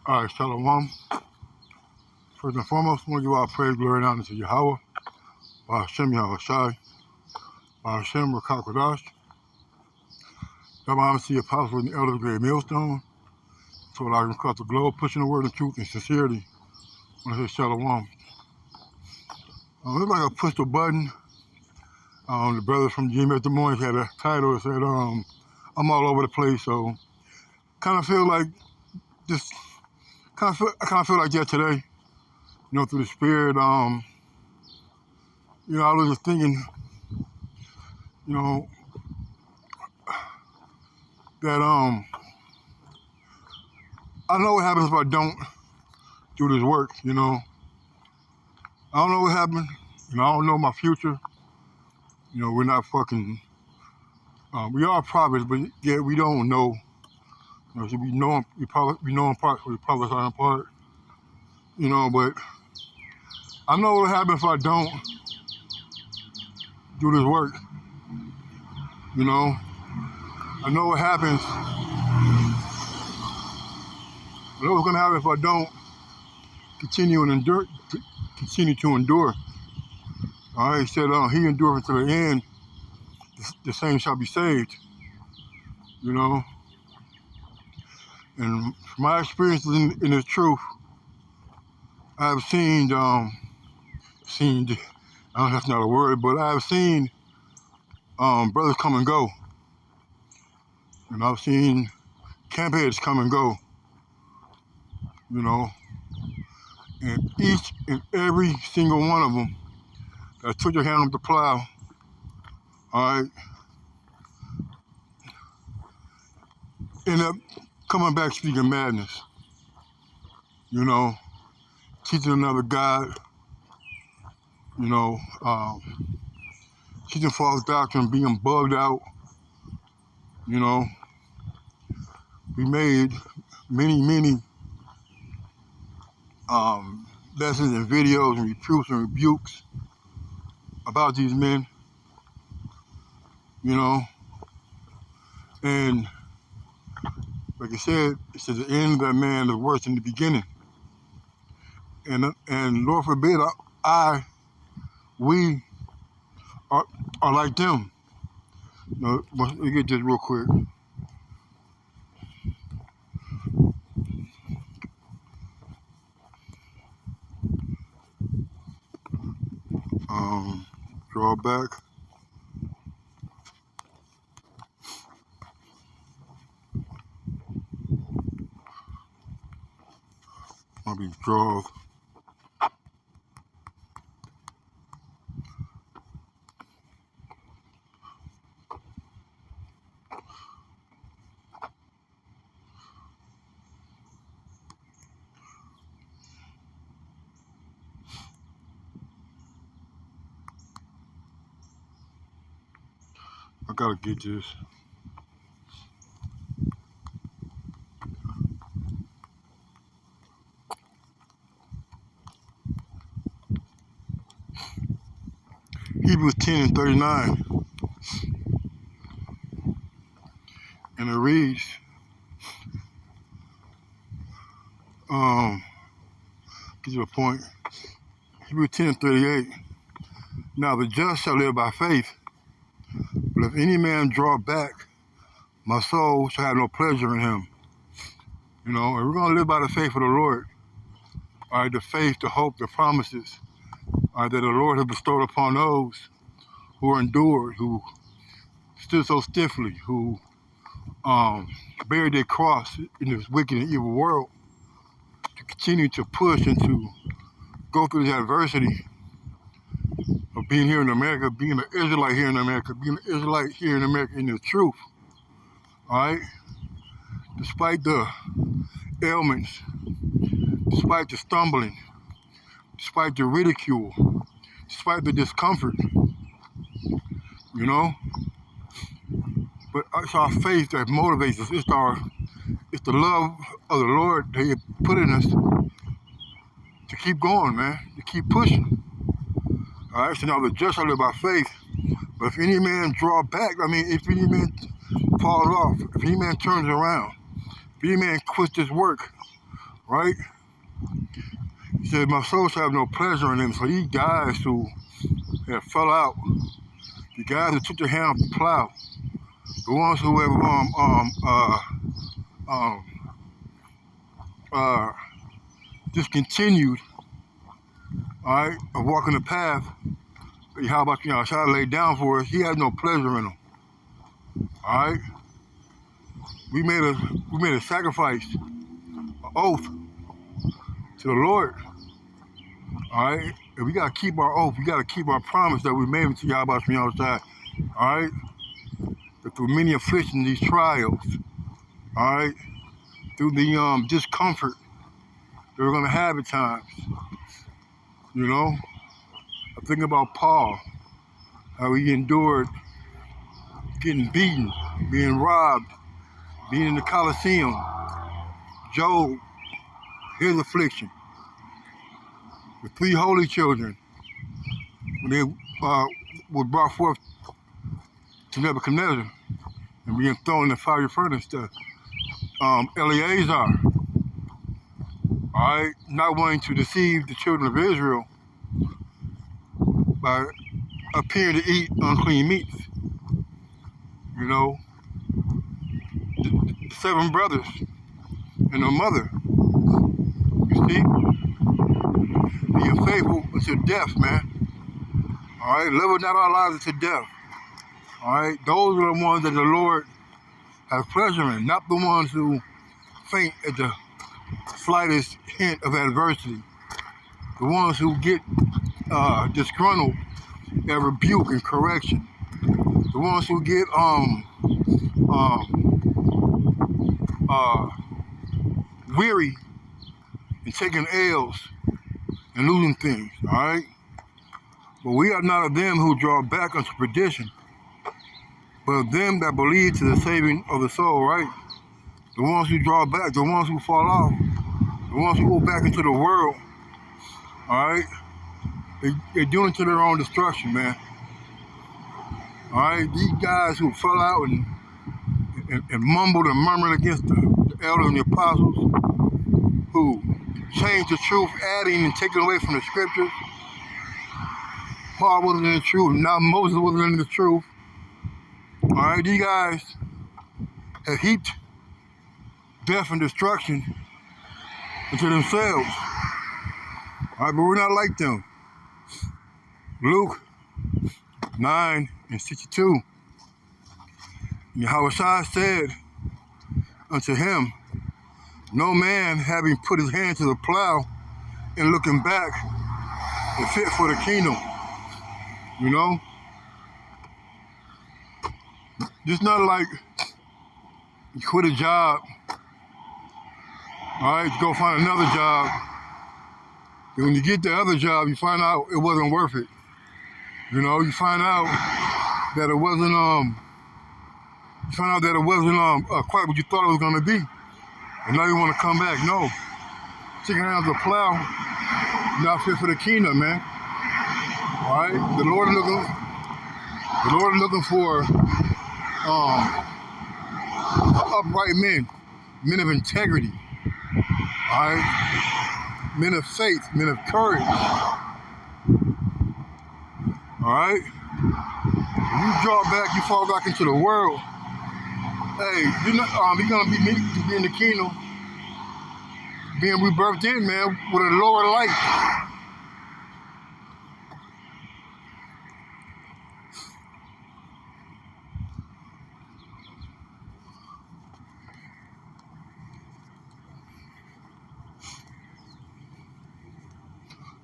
All right, Shalom. First and foremost, I want to give all praise, glory, and honor to Yahweh, Hashem Yahushai, Hashem Rakakadash, double honor to the apostles and the elders of the great millstone, so that I can cut the globe, pushing the word of truth and sincerity. I want to say Shalom. It's like I pushed a button. The brother from GMS Des Moines had a title that said, I'm all over the place, so kind of feel like this, I kind of feel like that today, through the spirit. I was just thinking, that I know what happens if I don't do this work, I don't know what happened, I don't know my future. We're not fucking, we are prophets, but yet we don't know. So we know in part, we prophesy in part, but I know what happens if I don't do this work, I know what happens. I know what's gonna happen if I don't continue to endure. All right, he said, he endureth to the end, the same shall be saved, And from my experiences in this truth, I've seen, I don't know if that's not a word, but I've seen brothers come and go. And I've seen camp heads come and go, and each and every single one of them that took their hand on the plow, all right, end up coming back speaking madness, teaching another God, teaching false doctrine, being bugged out, We made many lessons and videos and reproofs and rebukes about these men, and like I said, it says the end of that man is worse than the beginning. And Lord forbid, we are like them. Let me get this real quick. Draw back. I'll be draw. I gotta get this. Hebrews 10:39. And it reads, get you a point. Hebrews 10:38. Now the just shall live by faith, but if any man draw back, my soul shall have no pleasure in him. And we're gonna live by the faith of the Lord. All right, the faith, the hope, the promises, that the Lord has bestowed upon those who endured, who stood so stiffly, who buried their cross in this wicked and evil world, to continue to push and to go through this adversity of being here in America, being an Israelite here in America, being an Israelite here in America in the truth. All right? Despite the ailments, despite the stumbling, despite the ridicule, despite the discomfort, But it's our faith that motivates us. It's the love of the Lord that He put in us to keep going, man, to keep pushing. All right, so now the just shall live by faith. But if any man draw back, if any man falls off, if any man turns around, if any man quits this work, right? He said, my soul shall have no pleasure in him. So these guys who have fell out, the guys who took their hand off the plow, the ones who have discontinued, all right, of walking the path, how about Shai laid down for us, he has no pleasure in them. All right? We made a sacrifice, an oath to the Lord. All right? And we gotta keep our oath. We gotta keep our promise that we made to Yahweh Shai. All right? That through many afflictions, these trials, all right, through the discomfort that we're gonna have at times. You know? I think about Paul, how he endured getting beaten, being robbed, being in the Colosseum. Job, his affliction. The 3 holy children, when they were brought forth to Nebuchadnezzar and being thrown in the fiery furnace, to Eleazar, all right, not wanting to deceive the children of Israel by appearing to eat unclean meats. You know, the 7 brothers and their mother, you see, being faithful unto death, man. All right, living not our lives unto death. All right, those are the ones that the Lord has pleasure in, not the ones who faint at the slightest hint of adversity. The ones who get disgruntled at rebuke and correction. The ones who get weary and taking L's and losing things, all right? But we are not of them who draw back unto perdition, but of them that believe to the saving of the soul, right? The ones who draw back, the ones who fall off, the ones who go back into the world, all right? They're doing it to their own destruction, man. All right? These guys who fell out and mumbled and murmured against the elders and the apostles, who changed the truth, adding and taking away from the scriptures. Paul wasn't in the truth, now Moses wasn't in the truth. All right, these guys have heaped death and destruction into themselves. All right, but we're not like them. Luke 9:62. Yahweh said unto him, no man having put his hand to the plow and looking back is fit for the kingdom. You know? It's not like you quit a job, all right, to go find another job. And when you get the other job, you find out it wasn't worth it. You know, you find out that it wasn't quite what you thought it was gonna be. And now you wanna come back. No. Taking out the plow, not fit for the kingdom, man. All right? The Lord is looking for upright men of integrity, all right? Men of faith, men of courage, all right? When you draw back, you fall back into the world. Hey, you're gonna be in the kingdom, being rebirthed in, man, with a lower light.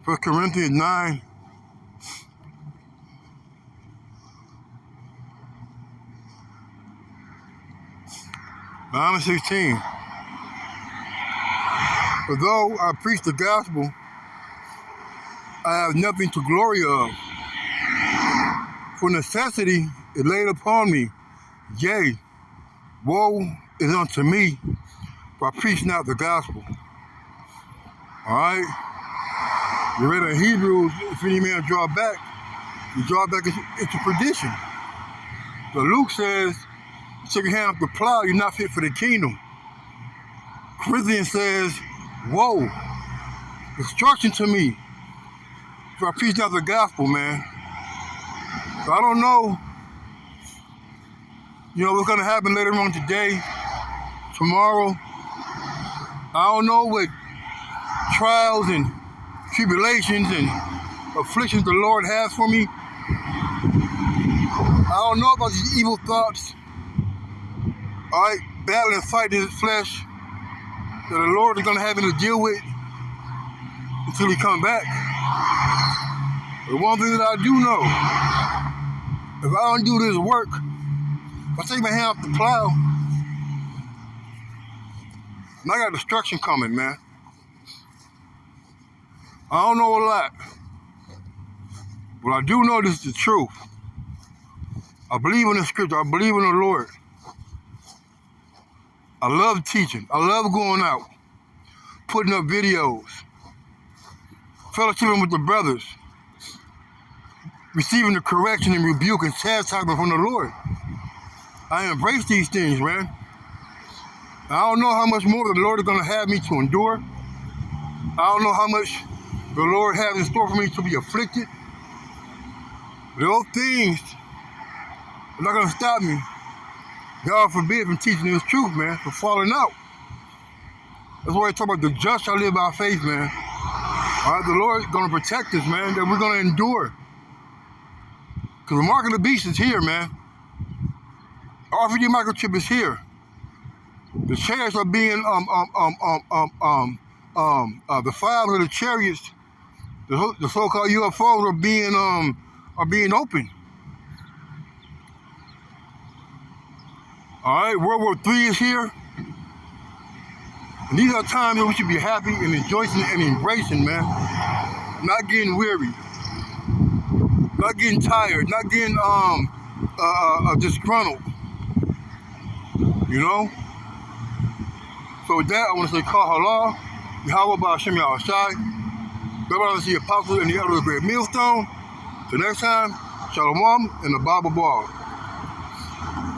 1 Corinthians 9. Nine and 16. For though I preach the gospel, I have nothing to glory of. For necessity is laid upon me. Yea, woe is unto me, for I preach not the gospel. All right? You read in Hebrews, if any man draw back, you draw back into perdition. But Luke says, take your hand off the plow, you're not fit for the kingdom. Corinthians says, Whoa, destruction to me. So I preached out the gospel, man. So I don't know, what's gonna happen later on today, tomorrow. I don't know what trials and tribulations and afflictions the Lord has for me. I don't know about these evil thoughts. All right, battling and fighting his flesh that the Lord is gonna have me to deal with until he come back. But one thing that I do know, if I don't do this work, if I take my hand off the plow, I got destruction coming, man. I don't know a lot, but I do know this is the truth. I believe in the scripture. I believe in the Lord. I love teaching. I love going out, putting up videos, fellowshipping with the brothers, receiving the correction and rebuke and chastisement from the Lord. I embrace these things, man. I don't know how much more the Lord is going to have me to endure. I don't know how much the Lord has in store for me to be afflicted. But those things are not going to stop me, God forbid, from teaching His truth, man, from falling out. That's why I talk about the just shall live by faith, man. All right, the Lord is going to protect us, man, that we're going to endure. Because the mark of the beast is here, man. RFID microchip is here. The chariots are being, the files of the chariots, the so-called UFOs are being opened. All right, World War III is here. And these are times that we should be happy and rejoicing and embracing, man. Not getting weary. Not getting tired. Not getting disgruntled. So with that, I want to say Kal Halal, Yahweh Ba'Shem Yahushai, God bless the apostles and the elders of the great millstone. Till next time, Shalom and the Bible Ball.